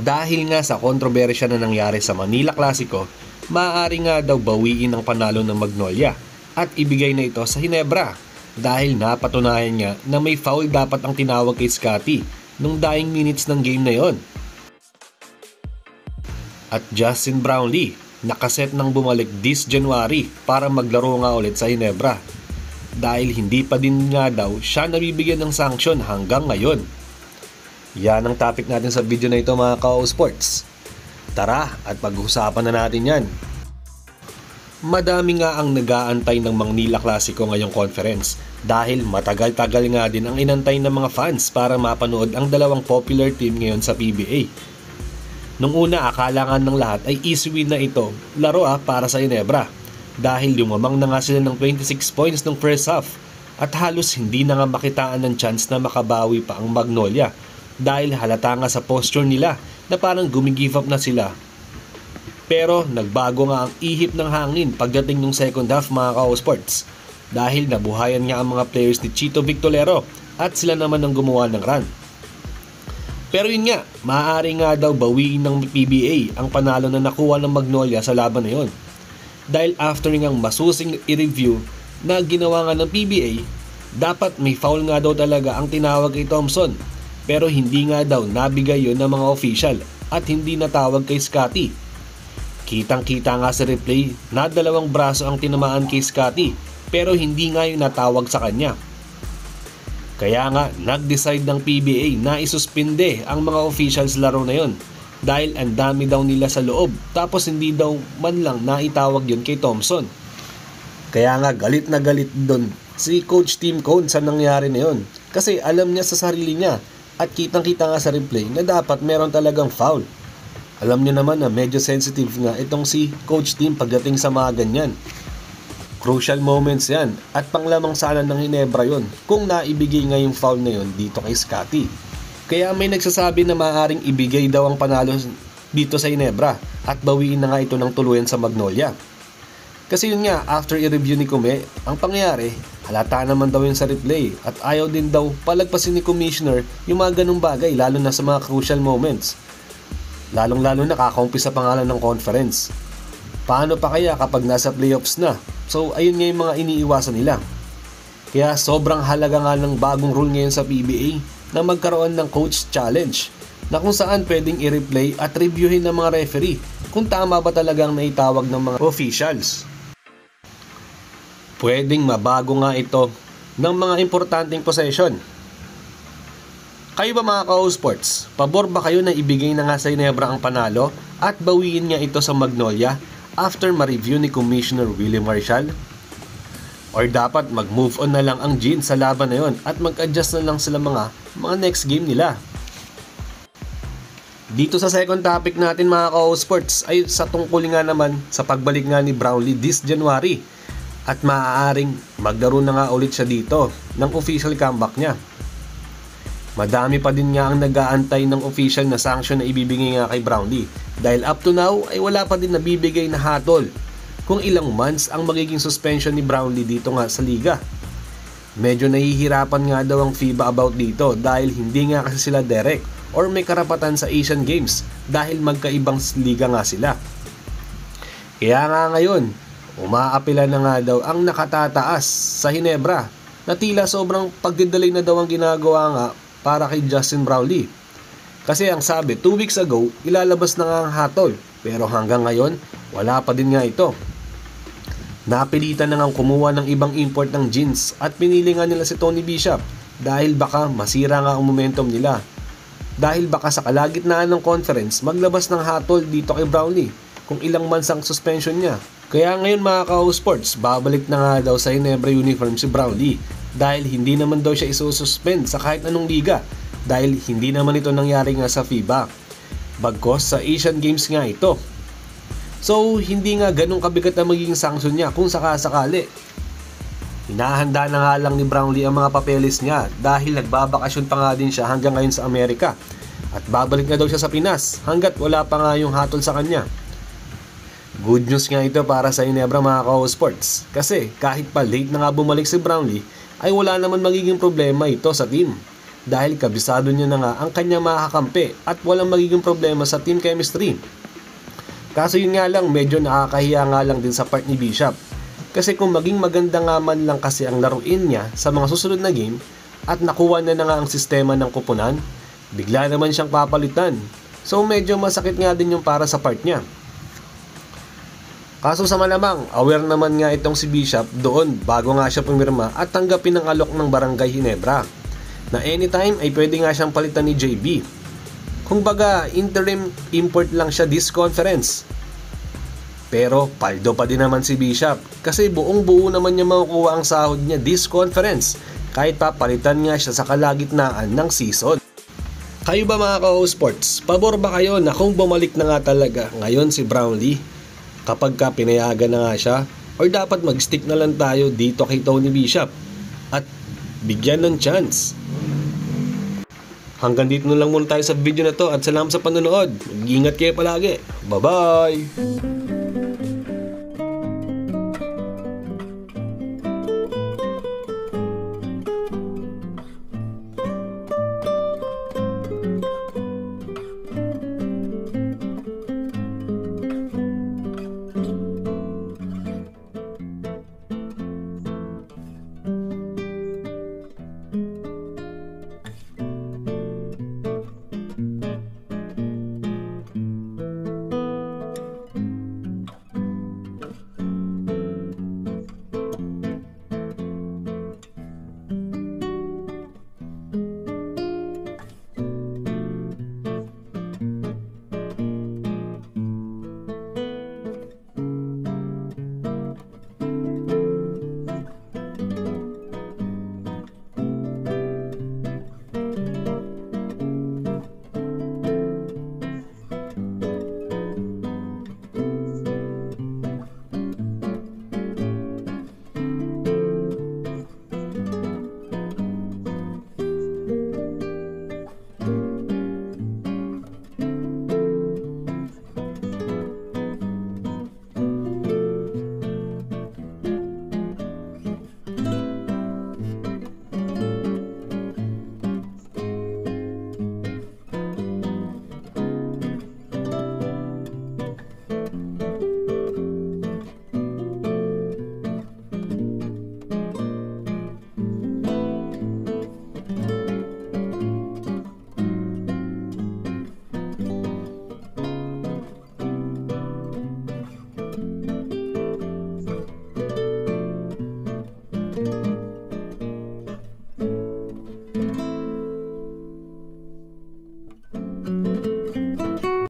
Dahil nga sa kontrobersya na nangyari sa Manila Clasico, maaari nga daw bawiin ang panalo ng Magnolia at ibigay na ito sa Ginebra dahil napatunayan niya na may foul dapat ang tinawag kay Scottie nung dying minutes ng game na yon. At Justin Brownlee nakaset ng bumalik this January para maglaro nga ulit sa Ginebra dahil hindi pa din nga daw siya nabibigyan ng sanction hanggang ngayon. Yan ang topic natin sa video na ito mga ka-sports. Tara at pag-usapan na natin yan. Madami nga ang nag-aantay ng Manila Clasico ngayong conference dahil matagal-tagal nga din ang inantay ng mga fans para mapanood ang dalawang popular team ngayon sa PBA. Nung una akala nga ng lahat ay easy win na ito, laro para sa Ginebra dahil lumamang na nga sila ng 26 points ng first half at halos hindi na nga makitaan ng chance na makabawi pa ang Magnolia dahil halata nga sa posture nila na parang gumigive up na sila. Pero nagbago nga ang ihip ng hangin pagdating ng second half mga ka-sports dahil nabuhayan nga ang mga players ni Chito Victolero at sila naman ang gumawa ng run. Pero yun nga, maaari nga daw bawiin ng PBA ang panalo na nakuha ng Magnolia sa laban na yun. Dahil after nga masusing i-review na ginawa nga ng PBA, dapat may foul nga daw talaga ang tinawag kay Thompson. Pero hindi nga daw nabigay yun ng mga official at hindi natawag kay Scottie. Kitang-kita nga sa replay na dalawang braso ang tinamaan kay Scottie pero hindi nga yung natawag sa kanya. Kaya nga nag-decide ng PBA na isuspinde ang mga officials laro na yon dahil ang dami daw nila sa loob tapos hindi daw man lang naitawag yun kay Thompson. Kaya nga galit na galit doon si Coach Tim Cone sa nangyari na yon kasi alam niya sa sarili niya at kitang-kita nga sa replay na dapat meron talagang foul. Alam niyo naman na medyo sensitive nga itong si Coach Tim pagdating sa mga ganyan. Crucial moments yan at panglamang sana ng Ginebra yon kung naibigay nga yung foul na yon dito kay Scottie. Kaya may nagsasabi na maaaring ibigay daw ang panalo dito sa Ginebra at bawiin na nga ito ng tuluyan sa Magnolia. Kasi yun nga, after i-review ni Kume, ang pangyayari, halata naman daw yun sa replay at ayaw din daw palagpasin ni Commissioner yung mga ganung bagay lalo na sa mga crucial moments. Lalong-lalo na kakaumpisa pangalan ng conference. Paano pa kaya kapag nasa playoffs na? So ayun nga yung mga iniiwasan nila. Kaya sobrang halaga nga ng bagong rule ngayon sa PBA na magkaroon ng coach challenge na kung saan pwedeng i-replay at reviewin ng mga referee kung tama ba talagang naitawag ng mga officials. Pwedeng mabago nga ito ng mga importanteng possession. Kayo ba mga ka-sports, pabor ba kayo na ibigay na nga sa Ginebra ang panalo at bawiin nga ito sa Magnolia after ma-review ni Commissioner Willie Marshall? Or dapat mag-move on na lang ang Gin sa laban na yon at mag-adjust na lang sila mga next game nila? Dito sa second topic natin mga ka-sports ay sa tungkol nga naman sa pagbalik nga ni Brownlee this January at maaaring maglaro na nga ulit siya dito ng official comeback niya. Madami pa din nga ang nag-aantay ng official na sanction na ibibigay nga kay Brownlee dahil up to now ay wala pa din nabibigay na hatol kung ilang months ang magiging suspension ni Brownlee dito nga sa liga. Medyo nahihirapan nga daw ang FIBA about dito dahil hindi nga kasi sila direct or may karapatan sa Asian Games dahil magkaibang liga nga sila. Kaya nga ngayon, umaapila na nga daw ang nakatataas sa Ginebra na tila sobrang pagdidelay na daw ang ginagawa nga para kay Justin Brownlee. Kasi ang sabi, 2 weeks ago, ilalabas na nga ang hatol pero hanggang ngayon, wala pa din nga ito. Napilitan na nga kumuha ng ibang import ng jeans at pinili nga nila si Tony Bishop dahil baka masira nga ang momentum nila. Dahil baka sa kalagitnaan ng conference, maglabas ng hatol dito kay Brownlee kung ilang months ang suspension niya. Kaya ngayon mga ka-sports, babalik na nga daw sa Ginebra uniform si Brownlee dahil hindi naman daw siya isususpend sa kahit anong liga dahil hindi naman ito nangyari nga sa FIBA. Bagkos sa Asian Games nga ito. So hindi nga ganun kabigat ang magiging sanction niya kung sakasakali. Hinahanda na nga lang ni Brownlee ang mga papeles niya dahil nagbabakasyon pa nga din siya hanggang ngayon sa Amerika at babalik na daw siya sa Pinas hanggat wala pa nga yung hatol sa kanya. Good news nga ito para sa Ginebra mga ka-sports kasi kahit pa late na nga bumalik si Brownlee ay wala naman magiging problema ito sa team dahil kabisado niya na nga ang kanyang makakampi at walang magiging problema sa team chemistry. Kaso yun nga lang, medyo nakakahiya nga lang din sa part ni Bishop. Kasi kung maging maganda nga man lang kasi ang laruin niya sa mga susunod na game at nakuha na nga ang sistema ng kupunan, bigla naman siyang papalitan. So medyo masakit nga din yung para sa part niya. Kaso sa malamang, aware naman nga itong si Bishop doon bago nga siya pumirma at tanggapin ang alok ng Barangay Ginebra na anytime ay pwede nga siyang palitan ni JB. Kung baga, interim import lang siya this conference. Pero paldo pa din naman si Bishop kasi buong buo naman niya makukuha ang sahod niya this conference kahit papalitan nga siya sa kalagitnaan ng season. Kayo ba mga ka-O-Sports, pabor ba kayo na kung bumalik na nga talaga ngayon si Brownlee kapag ka pinayagan na nga siya, or dapat mag-stick na lang tayo dito kay Tony Bishop at bigyan ng chance? Hanggang dito na lang muna tayo sa video na to at salamat sa panonood. Mag-ingat kayo palagi. Bye-bye!